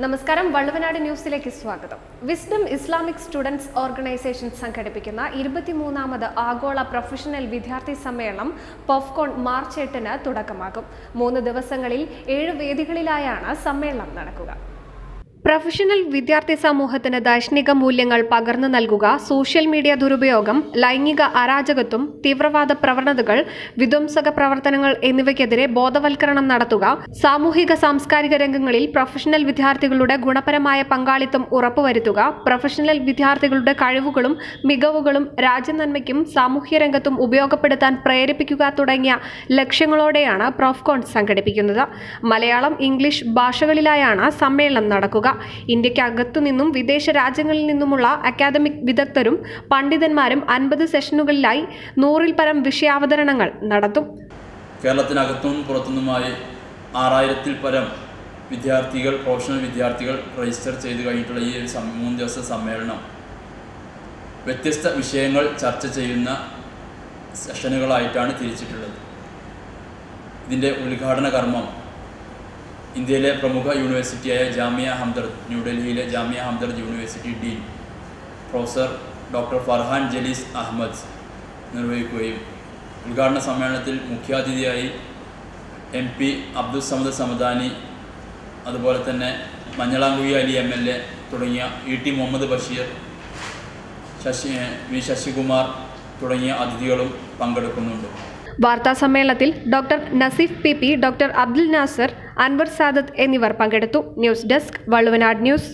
നമസ്കാരം, വള്ളുവനാട് ന്യൂസിലേക്ക് സ്വാഗതം. വിസ്ഡം ഇസ്ലാമിക് സ്റ്റുഡൻസ് ഓർഗനൈസേഷൻ സംഘടിപ്പിക്കുന്ന 23ാമത് ആഗോള പ്രൊഫഷണൽ വിദ്യാർത്ഥി സമ്മേളനം പോഫ്കോൺ മാർച്ച് 8-ന് തുടക്കമാകും. 3 ദിവസങ്ങളിൽ 7 വേദികളിലായാണ് സമ്മേളനം നടക്കുക. പ്രൊഫഷണൽ വിദ്യാർത്ഥി സമൂഹത്തിന് ദാർശനിക മൂല്യങ്ങൾ പകർന്നു നൽകുക, സോഷ്യൽ മീഡിയ ദുരുപയോഗം, ലൈംഗിക അരാജകത്വം, തീവ്രവാദ പ്രവണതകൾ, വിധ്വംസക പ്രവർത്തനങ്ങൾ എന്നിവയ്ക്കെതിരെ ബോധവൽക്കരണം നടത്തുക, സാമൂഹിക സാംസ്കാരിക രംഗങ്ങളിൽ പ്രൊഫഷണൽ വിദ്യാർത്ഥികളുടെ ഗുണപരമായ പങ്കാളിത്തം ഉറപ്പുവരുത്തുക, പ്രൊഫഷണൽ വിദ്യാർത്ഥികളുടെ കഴിവുകളും മികവുകളും രാജ്യനന്മയ്ക്കും സാമൂഹ്യ രംഗത്തും ഉപയോഗപ്പെടുത്താൻ പ്രേരിപ്പിക്കുക തുടങ്ങിയ ലക്ഷ്യങ്ങളോടെയാണ് പോഫ്കോൺ സംഘടിപ്പിക്കുന്നത്. മലയാളം, ഇംഗ്ലീഷ് ഭാഷകളിലായാണ് സമ്മേളനം നടക്കുക. ഇന്ത്യക്കകത്തുനിന്നും വിദേശ രാജ്യങ്ങളിൽ നിന്നുമുള്ള അക്കാദമിക് വിദഗ്ധരും പണ്ഡിതന്മാരും 50 സെഷനുകളിലായി 100-ൽ പരം വിഷയാവതരണങ്ങൾ നടത്തും. കേരളത്തിനകത്തുനിന്നും പുറത്തുനിന്നുമായി 6000-ൽ പരം വിദ്യാർത്ഥികൾ, പ്രൊഫഷണൽ വിദ്യാർത്ഥികൾ രജിസ്റ്റർ ചെയ്ത് കഴിഞ്ഞിട്ടുള്ള ഈ ഒരു 3 ദിവസ സമ്മേളനം വ്യത്യസ്ത വിഷയങ്ങൾ ചർച്ച ചെയ്യുന്ന സെഷനുകളായിട്ടാണ് തിരിച്ചിട്ടുള്ളത്. ഇതിൻ്റെ ഉദ്ഘാടന കർമ്മം ഇന്ത്യയിലെ പ്രമുഖ യൂണിവേഴ്സിറ്റിയായ ജാമിയ ഹംദർദ്, ന്യൂഡൽഹിയിലെ Jamia Hamdard university dean professor doctor Farhan Jalees Ahmed നിർവഹിക്കുകയും ഉദ്ഘാടന സമ്മേളനത്തിൽ മുഖ്യാതിഥിയായി MP അബ്ദുൽ സമദ് സമദാനി, അതുപോലെ തന്നെ മഞ്ഞളാംകുഴി അലി MLA തുടങ്ങിയ ET മുഹമ്മദ് ബഷീർ, V ശശികുമാർ തുടങ്ങിയ അതിഥികളും പങ്കെടുക്കുന്നുണ്ട്. വാർത്താ സമ്മേളനത്തിൽ doctor Naseef PP, doctor Abdul Nasser, Anwar Sadath എന്നിവർ പങ്കെടുത്തു. News desk, Valluvanad news.